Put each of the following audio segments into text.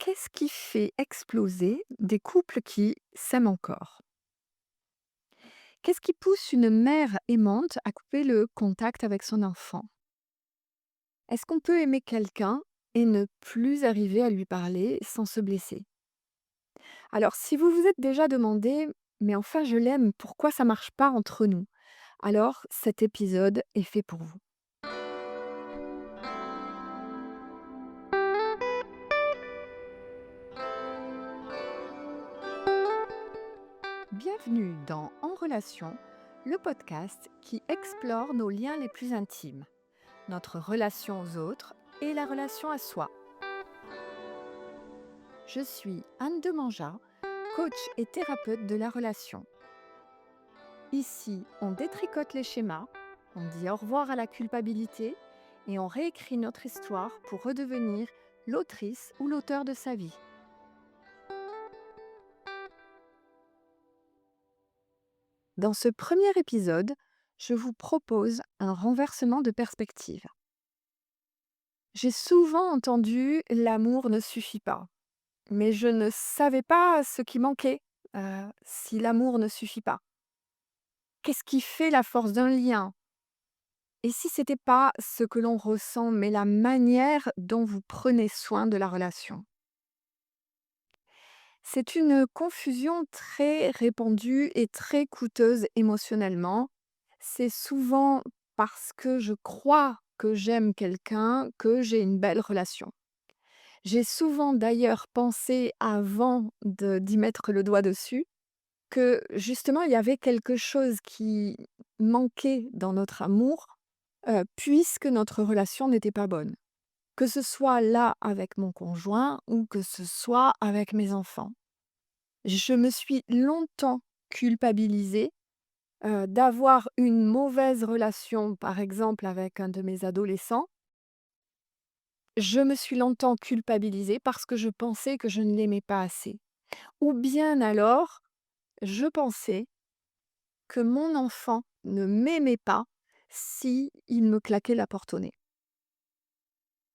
Qu'est-ce qui fait exploser des couples qui s'aiment encore? Qu'est-ce qui pousse une mère aimante à couper le contact avec son enfant? Est-ce qu'on peut aimer quelqu'un et ne plus arriver à lui parler sans se blesser? Alors, si vous vous êtes déjà demandé, mais enfin je l'aime, pourquoi ça marche pas entre nous? Alors, cet épisode est fait pour vous. Bienvenue dans En Relation, le podcast qui explore nos liens les plus intimes, notre relation aux autres et la relation à soi. Je suis Anne Demanja, coach et thérapeute de la relation. Ici, on détricote les schémas, on dit au revoir à la culpabilité et on réécrit notre histoire pour redevenir l'autrice ou l'auteur de sa vie. Dans ce premier épisode, je vous propose un renversement de perspective. J'ai souvent entendu l'amour ne suffit pas, mais je ne savais pas ce qui manquait si l'amour ne suffit pas. Qu'est-ce qui fait la force d'un lien? Et si c'était pas ce que l'on ressent, mais la manière dont vous prenez soin de la relation? C'est une confusion très répandue et très coûteuse émotionnellement. C'est souvent parce que je crois que j'aime quelqu'un que j'ai une belle relation. J'ai souvent d'ailleurs pensé avant d'y mettre le doigt dessus que justement il y avait quelque chose qui manquait dans notre amour, puisque notre relation n'était pas bonne. Que ce soit là avec mon conjoint ou que ce soit avec mes enfants. Je me suis longtemps culpabilisée, d'avoir une mauvaise relation, par exemple avec un de mes adolescents. Je me suis longtemps culpabilisée parce que je pensais que je ne l'aimais pas assez. Ou bien alors, je pensais que mon enfant ne m'aimait pas si il me claquait la porte au nez.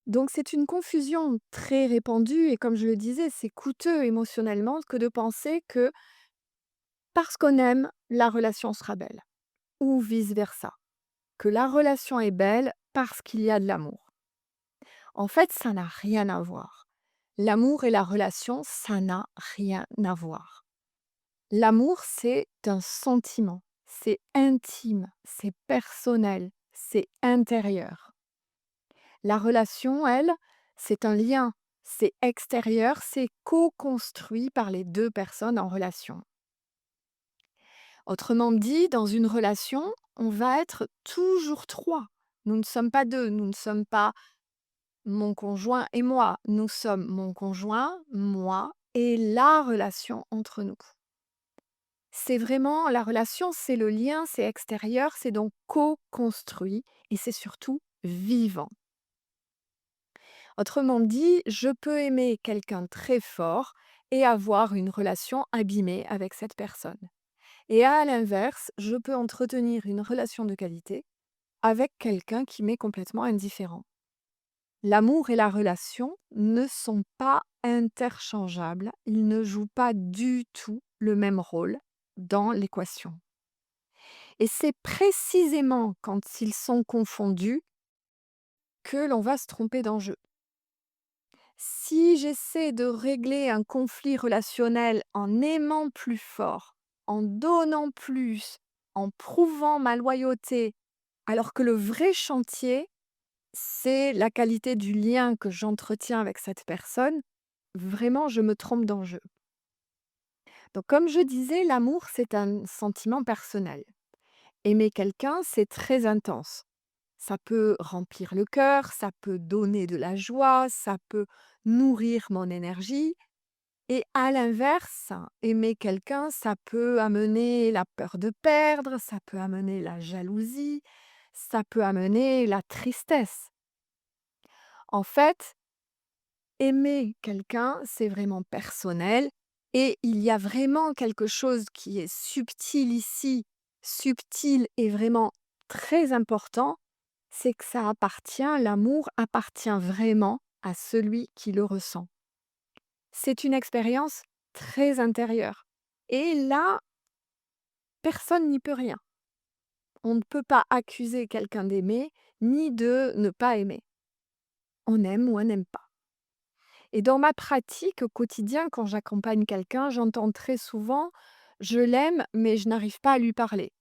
Donc c'est une confusion très répandue et comme je le disais, c'est coûteux émotionnellement que de penser que parce qu'on aime, la relation sera belle ou vice-versa, que la relation est belle parce qu'il y a de l'amour. En fait, ça n'a rien à voir. L'amour et la relation, ça n'a rien à voir. L'amour, c'est un sentiment, c'est intime, c'est personnel, c'est intérieur. La relation, elle, c'est un lien, c'est extérieur, c'est co-construit par les deux personnes en relation. Autrement dit, dans une relation, on va être toujours trois. Nous ne sommes pas deux, nous ne sommes pas mon conjoint et moi, nous sommes mon conjoint, moi et la relation entre nous. C'est vraiment la relation, c'est le lien, c'est extérieur, c'est donc co-construit et c'est surtout vivant. Autrement dit, je peux aimer quelqu'un très fort et avoir une relation abîmée avec cette personne. Et à l'inverse, je peux entretenir une relation de qualité avec quelqu'un qui m'est complètement indifférent. L'amour et la relation ne sont pas interchangeables, ils ne jouent pas du tout le même rôle dans l'équation. Et c'est précisément quand ils sont confondus que l'on va se tromper d'enjeu. Si j'essaie de régler un conflit relationnel en aimant plus fort, en donnant plus, en prouvant ma loyauté, alors que le vrai chantier, c'est la qualité du lien que j'entretiens avec cette personne, vraiment je me trompe d'enjeu. Donc comme je disais, l'amour, c'est un sentiment personnel. Aimer quelqu'un, c'est très intense. Ça peut remplir le cœur, ça peut donner de la joie, ça peut nourrir mon énergie. Et à l'inverse, aimer quelqu'un, ça peut amener la peur de perdre, ça peut amener la jalousie, ça peut amener la tristesse. En fait, aimer quelqu'un, c'est vraiment personnel et il y a vraiment quelque chose qui est subtil ici, subtil et vraiment très important, c'est que l'amour appartient vraiment à celui qui le ressent. C'est une expérience très intérieure et là, personne n'y peut rien. On ne peut pas accuser quelqu'un d'aimer, ni de ne pas aimer. On aime ou on n'aime pas. Et dans ma pratique au quotidien, quand j'accompagne quelqu'un, j'entends très souvent: «Je l'aime, mais je n'arrive pas à lui parler.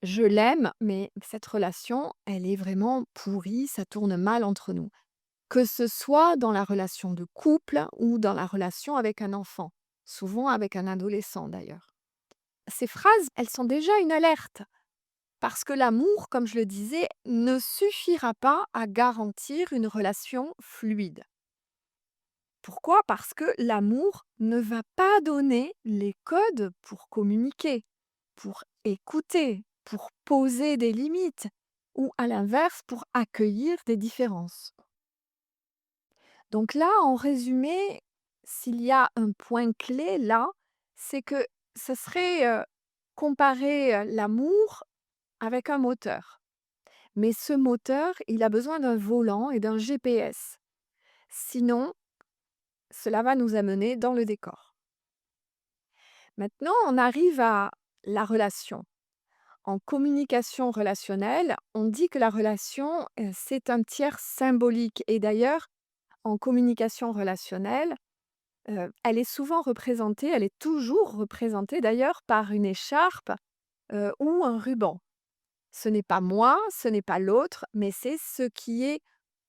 Je l'aime, mais cette relation, elle est vraiment pourrie, ça tourne mal entre nous». Que ce soit dans la relation de couple ou dans la relation avec un enfant, souvent avec un adolescent d'ailleurs. Ces phrases, elles sont déjà une alerte. Parce que l'amour, comme je le disais, ne suffira pas à garantir une relation fluide. Pourquoi? Parce que l'amour ne va pas donner les codes pour communiquer, pour écouter, pour poser des limites, ou à l'inverse, pour accueillir des différences. Donc là, en résumé, s'il y a un point clé là, c'est que ce serait comparer l'amour avec un moteur. Mais ce moteur, il a besoin d'un volant et d'un GPS. Sinon, cela va nous amener dans le décor. Maintenant, on arrive à la relation. En communication relationnelle, on dit que la relation, c'est un tiers symbolique. Et d'ailleurs, en communication relationnelle, elle est souvent représentée, elle est toujours représentée d'ailleurs par une écharpe, ou un ruban. Ce n'est pas moi, ce n'est pas l'autre, mais c'est ce qui est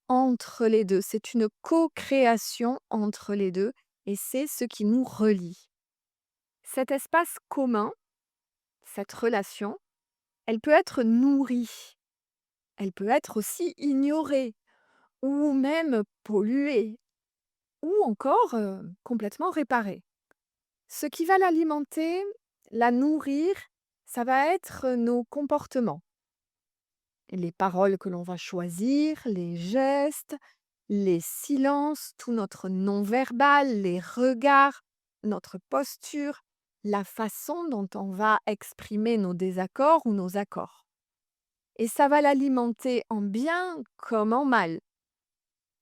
entre les 2. C'est une co-création entre les 2, et c'est ce qui nous relie. Cet espace commun, cette relation, elle peut être nourrie, elle peut être aussi ignorée ou même polluée ou encore, complètement réparée. Ce qui va l'alimenter, la nourrir, ça va être nos comportements, les paroles que l'on va choisir, les gestes, les silences, tout notre non-verbal, les regards, notre posture, la façon dont on va exprimer nos désaccords ou nos accords. Et ça va l'alimenter en bien comme en mal.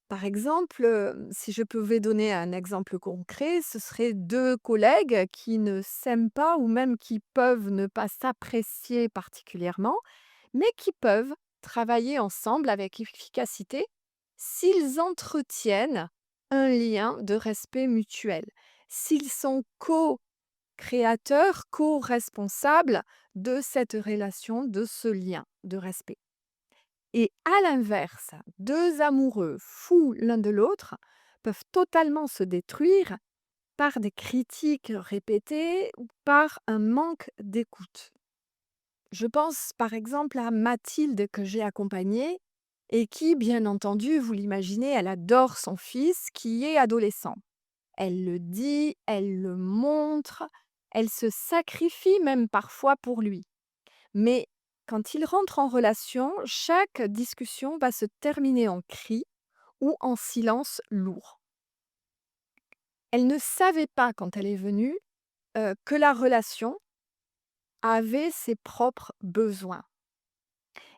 Par exemple, si je pouvais donner un exemple concret, ce serait 2 collègues qui ne s'aiment pas ou même qui peuvent ne pas s'apprécier particulièrement, mais qui peuvent travailler ensemble avec efficacité s'ils entretiennent un lien de respect mutuel, s'ils sont co-créateurs, co-responsables de cette relation, de ce lien de respect. Et à l'inverse, 2 amoureux fous l'un de l'autre peuvent totalement se détruire par des critiques répétées ou par un manque d'écoute. Je pense par exemple à Mathilde que j'ai accompagnée et qui, bien entendu, vous l'imaginez, elle adore son fils qui est adolescent. Elle le dit, elle le montre, elle se sacrifie même parfois pour lui. Mais quand ils rentrent en relation, chaque discussion va se terminer en cri ou en silence lourd. Elle ne savait pas quand elle est venue que la relation avait ses propres besoins.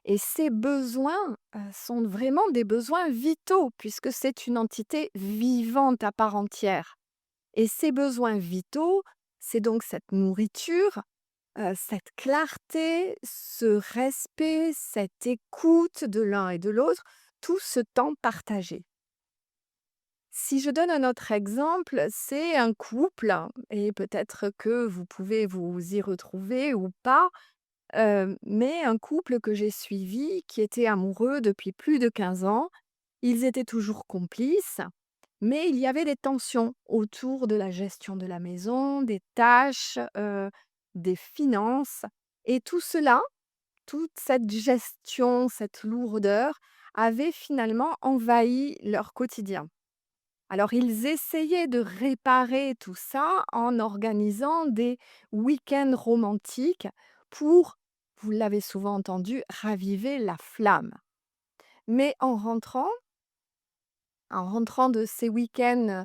Et ces besoins sont vraiment des besoins vitaux puisque c'est une entité vivante à part entière. Et ces besoins vitaux, c'est donc cette nourriture, cette clarté, ce respect, cette écoute de l'un et de l'autre, tout ce temps partagé. Si je donne un autre exemple, c'est un couple, et peut-être que vous pouvez vous y retrouver ou pas, mais un couple que j'ai suivi qui était amoureux depuis plus de 15 ans. Ils étaient toujours complices, mais il y avait des tensions autour de la gestion de la maison, des tâches, des finances, et tout cela, toute cette gestion, cette lourdeur avait finalement envahi leur quotidien. Alors ils essayaient de réparer tout ça en organisant des week-ends romantiques pour, vous l'avez souvent entendu, raviver la flamme. Mais en rentrant de ces week-ends,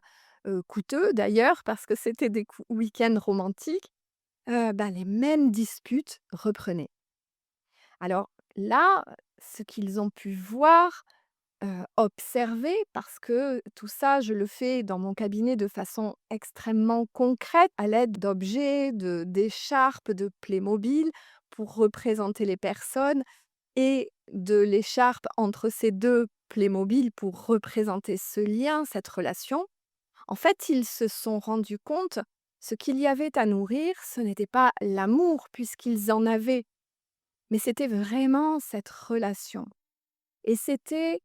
coûteux d'ailleurs parce que c'était des week-ends romantiques, les mêmes disputes reprenaient. Alors là, ce qu'ils ont pu voir, observer parce que tout ça, je le fais dans mon cabinet de façon extrêmement concrète, à l'aide d'objets, d'écharpes, de Playmobil pour représenter les personnes et de l'écharpe entre ces 2 Playmobil pour représenter ce lien, cette relation. En fait, ils se sont rendus compte, ce qu'il y avait à nourrir, ce n'était pas l'amour puisqu'ils en avaient, mais c'était vraiment cette relation. Et c'était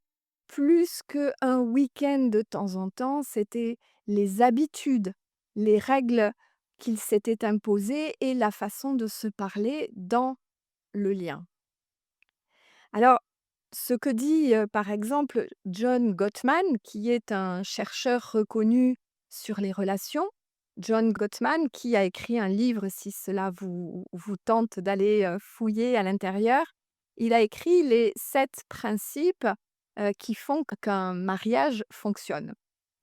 plus qu'un week-end de temps en temps, c'était les habitudes, les règles qu'ils s'étaient imposées et la façon de se parler dans le lien. Alors, ce que dit, par exemple, John Gottman, qui est un chercheur reconnu sur les relations. John Gottman qui a écrit un livre, si cela vous tente d'aller, fouiller à l'intérieur. Il a écrit les 7 principes, qui font qu'un mariage fonctionne.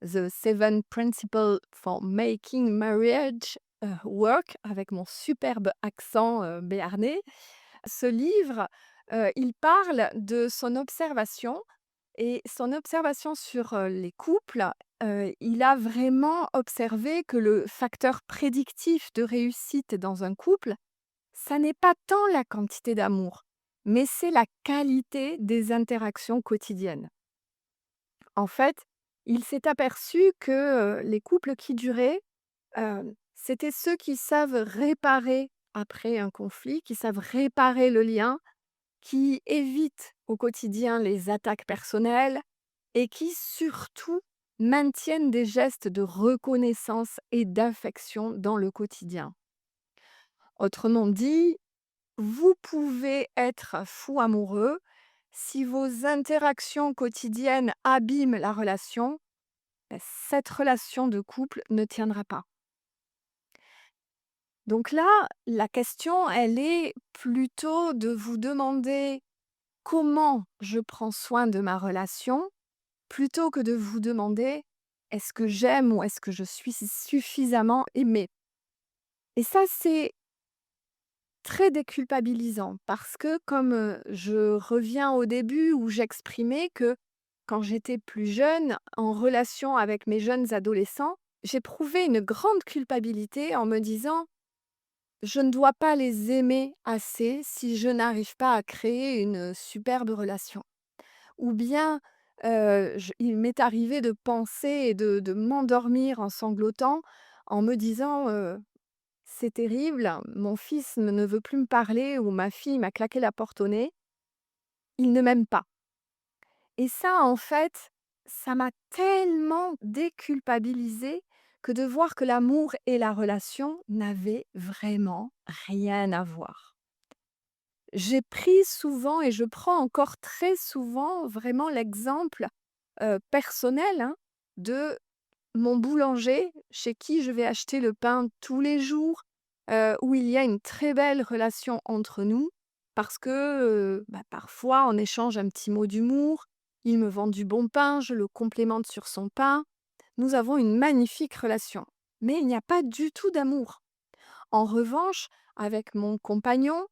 The Seven Principles for Making Marriage, Work, avec mon superbe accent, béarnais. Ce livre, il parle de son observation et son observation sur, les couples. Il a vraiment observé que le facteur prédictif de réussite dans un couple, ça n'est pas tant la quantité d'amour, mais c'est la qualité des interactions quotidiennes. En fait, il s'est aperçu que, les couples qui duraient, c'était ceux qui savent réparer après un conflit, qui savent réparer le lien, qui évitent au quotidien les attaques personnelles et qui surtout maintiennent des gestes de reconnaissance et d'affection dans le quotidien. Autrement dit, vous pouvez être fou amoureux, si vos interactions quotidiennes abîment la relation, cette relation de couple ne tiendra pas. Donc là, la question, elle est plutôt de vous demander comment je prends soin de ma relation, plutôt que de vous demander: «Est-ce que j'aime ou est-ce que je suis suffisamment aimée?» Et ça, c'est très déculpabilisant parce que comme, je reviens au début où j'exprimais que quand j'étais plus jeune, en relation avec mes jeunes adolescents, j'éprouvais une grande culpabilité en me disant: «Je ne dois pas les aimer assez si je n'arrive pas à créer une superbe relation». Ou bien, il m'est arrivé de penser et de m'endormir en sanglotant, en me disant, «C'est terrible, mon fils ne veut plus me parler ou ma fille m'a claqué la porte au nez, il ne m'aime pas». Et ça, en fait, ça m'a tellement déculpabilisée que de voir que l'amour et la relation n'avaient vraiment rien à voir. J'ai pris souvent et je prends encore très souvent vraiment l'exemple personnel, hein, de mon boulanger chez qui je vais acheter le pain tous les jours, où il y a une très belle relation entre nous parce que, parfois on échange un petit mot d'humour. Il me vend du bon pain, je le complémente sur son pain. Nous avons une magnifique relation, mais il n'y a pas du tout d'amour. En revanche, avec mon compagnon,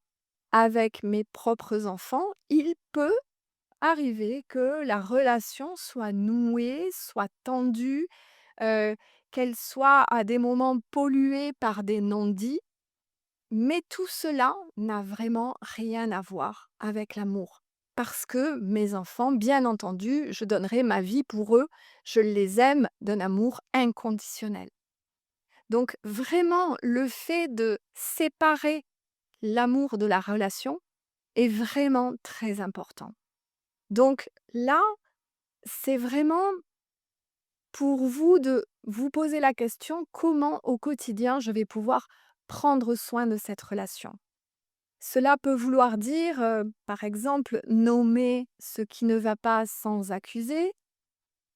avec mes propres enfants, il peut arriver que la relation soit nouée, soit tendue, heu, qu'elle soit à des moments polluée par des non-dits, mais tout cela n'a vraiment rien à voir avec l'amour. Parce que mes enfants, bien entendu, je donnerai ma vie pour eux, je les aime d'un amour inconditionnel. Donc vraiment, le fait de séparer l'amour de la relation est vraiment très important. Donc là, c'est vraiment pour vous de vous poser la question: «Comment au quotidien je vais pouvoir prendre soin de cette relation?» Cela peut vouloir dire, par exemple, nommer ce qui ne va pas sans accuser.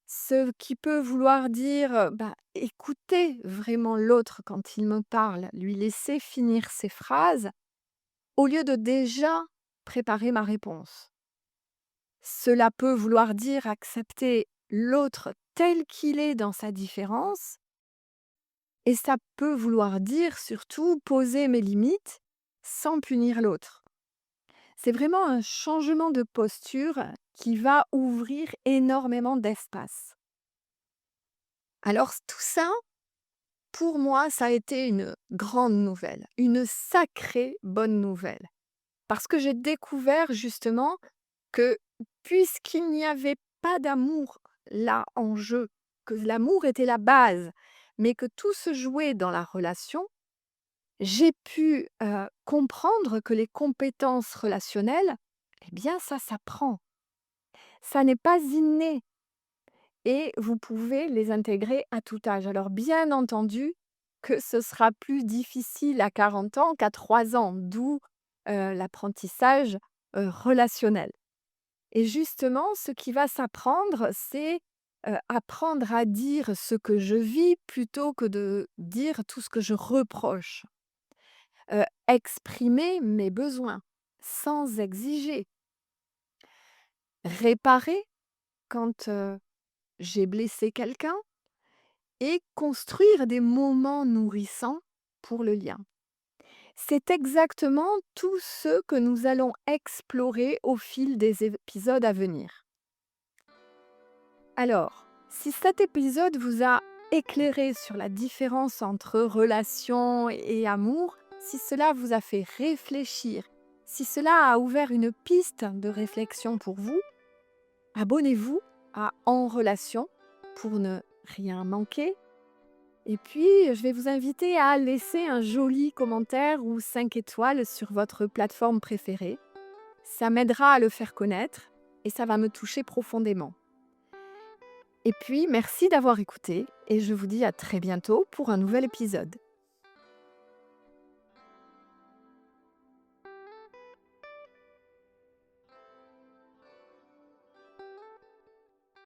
Ce qui peut vouloir dire, écouter vraiment l'autre quand il me parle, lui laisser finir ses phrases, au lieu de déjà préparer ma réponse. Cela peut vouloir dire accepter l'autre tel qu'il est dans sa différence et ça peut vouloir dire surtout poser mes limites sans punir l'autre. C'est vraiment un changement de posture qui va ouvrir énormément d'espace. Alors tout ça, pour moi, ça a été une grande nouvelle, une sacrée bonne nouvelle. Parce que j'ai découvert justement que puisqu'il n'y avait pas d'amour là en jeu, que l'amour était la base, mais que tout se jouait dans la relation, j'ai pu, comprendre que les compétences relationnelles, eh bien ça s'apprend. Ça n'est pas inné et vous pouvez les intégrer à tout âge. Alors bien entendu que ce sera plus difficile à 40 ans qu'à 3 ans, d'où, l'apprentissage, relationnel. Et justement, ce qui va s'apprendre, c'est, apprendre à dire ce que je vis plutôt que de dire tout ce que je reproche. Exprimer mes besoins sans exiger. Réparer quand, j'ai blessé quelqu'un et construire des moments nourrissants pour le lien. C'est exactement tout ce que nous allons explorer au fil des épisodes à venir. Alors, si cet épisode vous a éclairé sur la différence entre relation et amour, si cela vous a fait réfléchir, si cela a ouvert une piste de réflexion pour vous, abonnez-vous à En Relation pour ne rien manquer. Et puis, je vais vous inviter à laisser un joli commentaire ou 5 étoiles sur votre plateforme préférée. Ça m'aidera à le faire connaître et ça va me toucher profondément. Et puis, merci d'avoir écouté et je vous dis à très bientôt pour un nouvel épisode.